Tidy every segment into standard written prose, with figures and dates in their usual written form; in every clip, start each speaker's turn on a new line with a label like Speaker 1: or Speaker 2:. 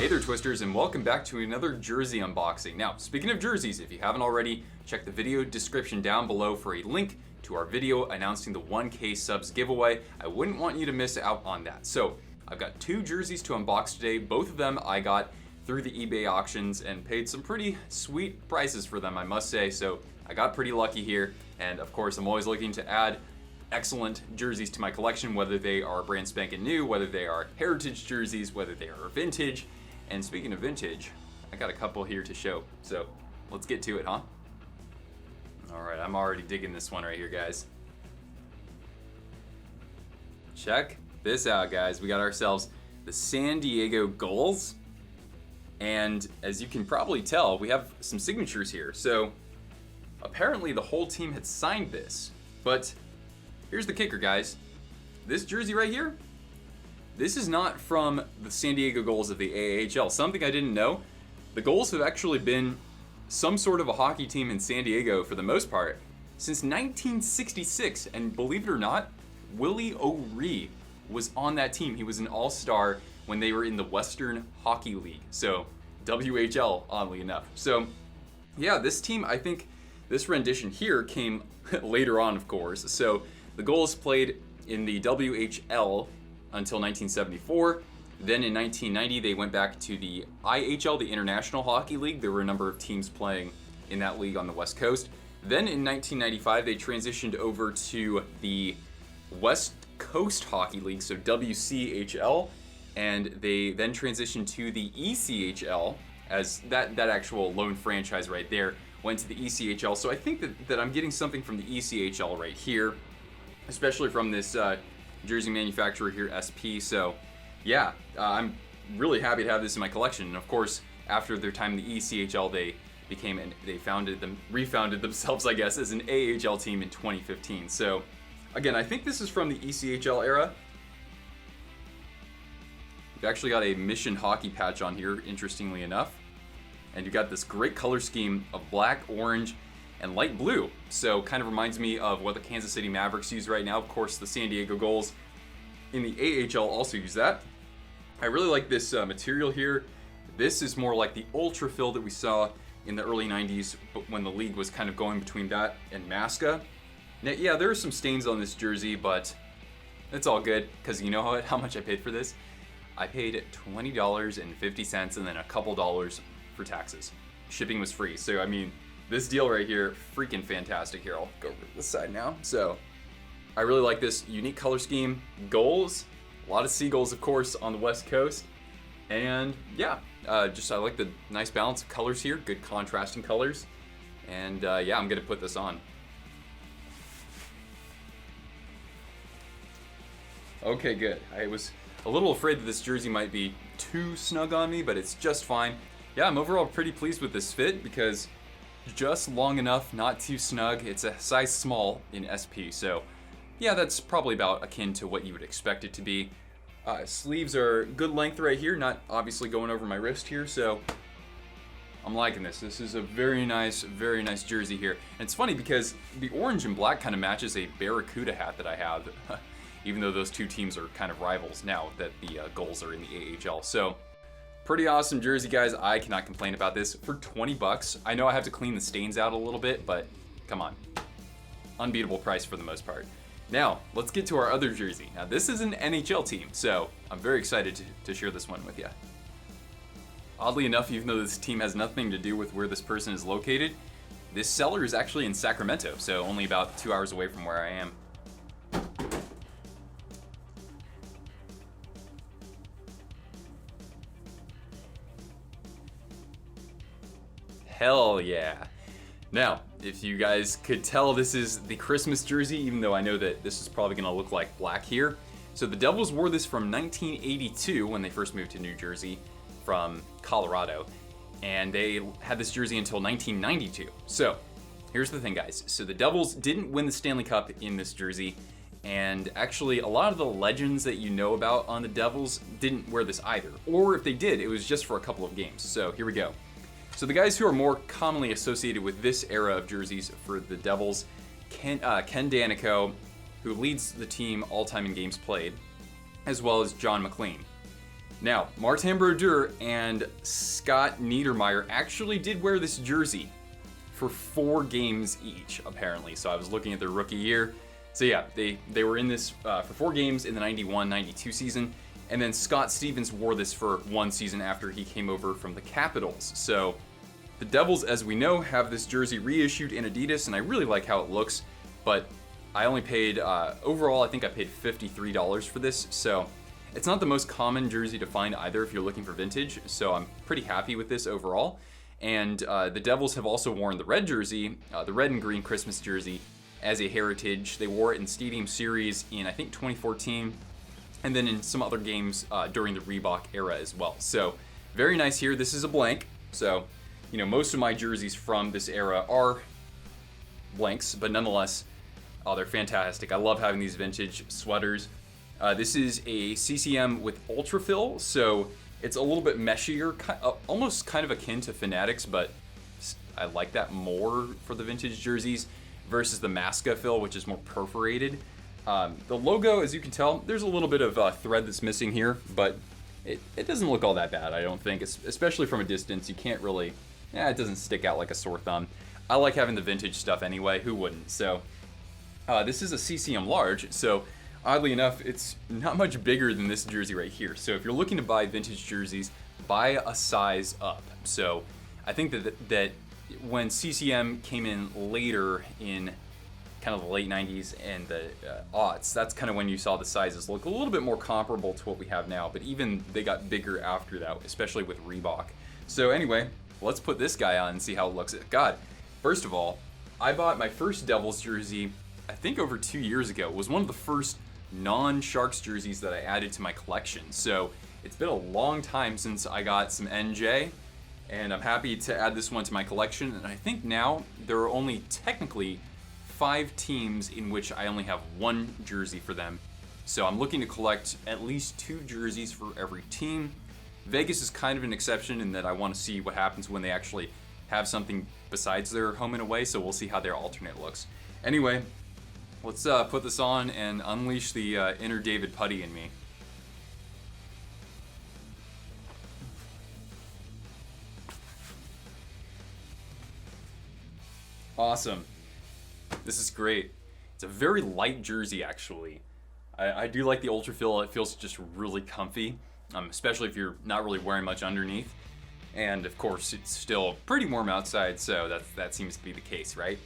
Speaker 1: Hey there, Twisters, and welcome back to another jersey unboxing. Now, speaking of jerseys, if you haven't already, check the video description down below for a link to our video announcing the 1K subs giveaway. I wouldn't want you to miss out on that. So, I've got two jerseys to unbox today. Both of them I got through the eBay auctions and paid some pretty sweet prices for them, I must say. So, I got pretty lucky here, and of course, I'm always looking to add excellent jerseys to my collection, whether they are brand spanking new, whether they are heritage jerseys, whether they are vintage. And speaking of vintage, I got a couple here to show. So let's get to it, huh? All right, I'm already digging this one right here, guys. Check this out, guys. We got ourselves the San Diego Gulls. And as you can probably tell, we have some signatures here. So apparently the whole team had signed this, but here's the kicker, guys. This jersey right here, this is not from the San Diego Gulls of the AHL. Something I didn't know. The Gulls have actually been some sort of a hockey team in San Diego for the most part since 1966. And believe it or not, Willie O'Ree was on that team. He was an all-star when they were in the Western Hockey League. So WHL, oddly enough. So yeah, this team, I think this rendition here came later on, of course. So the Gulls played in the WHL until 1974. Then in 1990, they went back to the IHL, the International Hockey League. There were a number of teams playing in that league on the West Coast. Then in 1995, they transitioned over to the West Coast Hockey League, so WCHL, and they then transitioned to the ECHL, as that actual lone franchise right there went to the ECHL. So I think that I'm getting something from the ECHL right here, especially from this jersey manufacturer here, SP. So yeah, I'm really happy to have this in my collection. And of course, after their time in the ECHL, they refounded themselves, I guess, as an AHL team in 2015. So again, I think this is from the ECHL era. You've actually got a Mission Hockey patch on here, interestingly enough. And you got this great color scheme of black, orange, and light blue. So kind of reminds me of what the Kansas City Mavericks use right now. Of course, the San Diego Gulls in the AHL also use that. I really like this material here. This is more like the ultra fill that we saw in the early 90s when the league was kind of going between that and Masca. Now, yeah, there are some stains on this jersey, but it's all good because you know how much I paid for this? I paid $20.50 and then a couple dollars for taxes. Shipping was free. So, I mean, this deal right here, freaking fantastic. Here, I'll go over to this side now. So, I really like this unique color scheme. Gulls, a lot of seagulls, of course, on the West Coast. And yeah, I like the nice balance of colors here, good contrasting colors. And yeah, I'm gonna put this on. Okay, good. I was a little afraid that this jersey might be too snug on me, but it's just fine. Yeah, I'm overall pretty pleased with this fit because just long enough, not too snug. It's a size small in SP, so yeah, that's probably about akin to what you would expect it to be. Sleeves are good length right here, not obviously going over my wrist here, so I'm liking this. This is a very nice jersey here. And it's funny because the orange and black kind of matches a Barracuda hat that I have, even though those two teams are kind of rivals now that the Gulls are in the AHL. So pretty awesome jersey, guys. I cannot complain about this for 20 bucks. I know I have to clean the stains out a little bit, but come on. Unbeatable price for the most part. Now, let's get to our other jersey. Now, this is an NHL team, so I'm very excited to share this one with you. Oddly enough, even though this team has nothing to do with where this person is located, this seller is actually in Sacramento, so only about 2 hours away from where I am. Hell yeah. Now, if you guys could tell, this is the Christmas jersey, even though I know that this is probably going to look like black here. So the Devils wore this from 1982 when they first moved to New Jersey from Colorado. And they had this jersey until 1992. So here's the thing, guys. So the Devils didn't win the Stanley Cup in this jersey. And actually, a lot of the legends that you know about on the Devils didn't wear this either. Or if they did, it was just for a couple of games. So here we go. So the guys who are more commonly associated with this era of jerseys for the Devils, Ken Danico, who leads the team all-time in games played, as well as John McLean. Now, Martin Brodeur and Scott Niedermayer actually did wear this jersey for 4 games each, apparently. So I was looking at their rookie year. So yeah, they were in this for 4 games in the 91-92 season. And then Scott Stevens wore this for 1 season after he came over from the Capitals. So the Devils, as we know, have this jersey reissued in Adidas, and I really like how it looks. But I only paid, overall, I think I paid $53 for this. So it's not the most common jersey to find either if you're looking for vintage, so I'm pretty happy with this overall. And the Devils have also worn the red jersey, the red and green Christmas jersey, as a heritage. They wore it in Stadium Series in, I think, 2014, and then in some other games during the Reebok era as well. So very nice here. This is a blank, so you know most of my jerseys from this era are blanks, but nonetheless, oh, they're fantastic. I love having these vintage sweaters. This is a CCM with Ultrafill, so it's a little bit meshier, almost kind of akin to Fanatics, but I like that more for the vintage jerseys versus the Masca fill, which is more perforated. The logo, as you can tell, there's a little bit of thread that's missing here, but it doesn't look all that bad, I don't think. Especially from a distance, you can't really, it doesn't stick out like a sore thumb. I like having the vintage stuff anyway, who wouldn't? So this is a CCM large, so oddly enough, it's not much bigger than this jersey right here. So if you're looking to buy vintage jerseys, buy a size up. So I think that when CCM came in later in kind of the late 90s and the aughts, that's kind of when you saw the sizes look a little bit more comparable to what we have now. But even they got bigger after that, especially with Reebok. So anyway, let's put this guy on and see how it looks. God, first of all, I bought my first Devils jersey, I think over 2 years ago. It was one of the first non-Sharks jerseys that I added to my collection. So it's been a long time since I got some NJ, and I'm happy to add this one to my collection. And I think now there are only technically 5 teams in which I only have 1 jersey for them. So I'm looking to collect at least 2 jerseys for every team. Vegas is kind of an exception in that I want to see what happens when they actually have something besides their home and away, so we'll see how their alternate looks. Anyway, let's put this on and unleash the inner David Putty in me. Awesome. This is great. It's a very light jersey, actually. I do like the Ultrafill. It feels just really comfy, especially if you're not really wearing much underneath. And of course, it's still pretty warm outside, so that seems to be the case, right?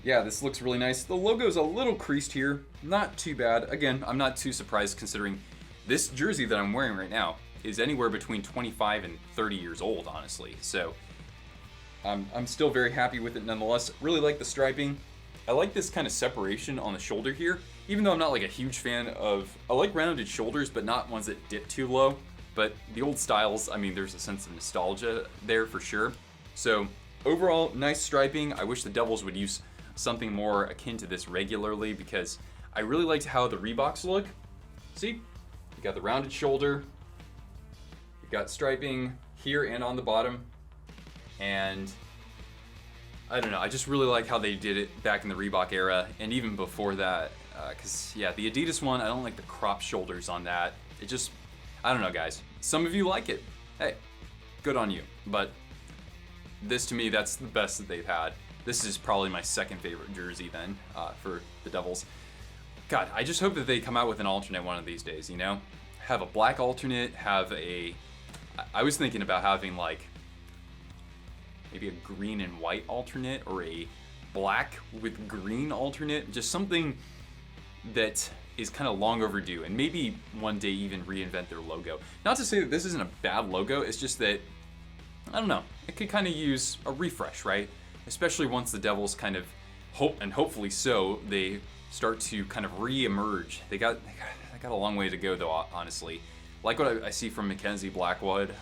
Speaker 1: Yeah, this looks really nice. The logo's a little creased here. Not too bad. Again, I'm not too surprised considering this jersey that I'm wearing right now is anywhere between 25 and 30 years old, honestly. So I'm still very happy with it nonetheless. Really like the striping. I like this kind of separation on the shoulder here, even though I'm not like a huge fan of, I like rounded shoulders, but not ones that dip too low. But the old styles, I mean, there's a sense of nostalgia there for sure. So overall, nice striping. I wish the Devils would use something more akin to this regularly because I really liked how the Reeboks look. See, you got the rounded shoulder, you got striping here and on the bottom, and I don't know, I just really like how they did it back in the Reebok era and even before that, because yeah, the Adidas one, I don't like the crop shoulders on that. It just, I don't know guys, some of you like it, hey, good on you, but this to me, that's the best that they've had. This is probably my second favorite jersey then for the Devils. God, I just hope that they come out with an alternate one of these days, you know? Have a black alternate, I was thinking about having like maybe a green and white alternate or a black with green alternate, just something that is kind of long overdue, and maybe one day even reinvent their logo. Not to say that this isn't a bad logo, it's just that, I don't know, it could kind of use a refresh, right? Especially once the Devils kind of hopefully so, they start to kind of re-emerge. They got a long way to go though, honestly. Like what I see from Mackenzie Blackwood,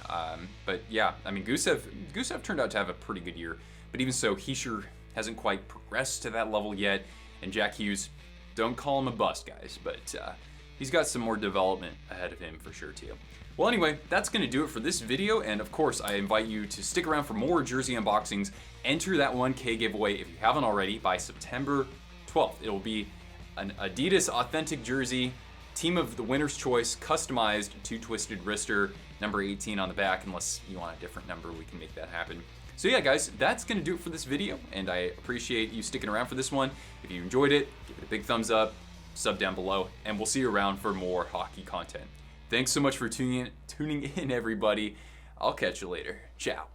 Speaker 1: but yeah, I mean Gusev turned out to have a pretty good year, but even so, he sure hasn't quite progressed to that level yet. And Jack Hughes, don't call him a bust, guys, but he's got some more development ahead of him for sure too. Well, anyway, that's going to do it for this video, and of course, I invite you to stick around for more jersey unboxings. Enter that 1K giveaway if you haven't already by September 12th. It will be an Adidas authentic jersey, Team of the Winner's Choice, customized to Twisted Wrister, number 18 on the back. Unless you want a different number, we can make that happen. So yeah, guys, that's going to do it for this video, and I appreciate you sticking around for this one. If you enjoyed it, give it a big thumbs up, sub down below, and we'll see you around for more hockey content. Thanks so much for tuning in, everybody. I'll catch you later. Ciao.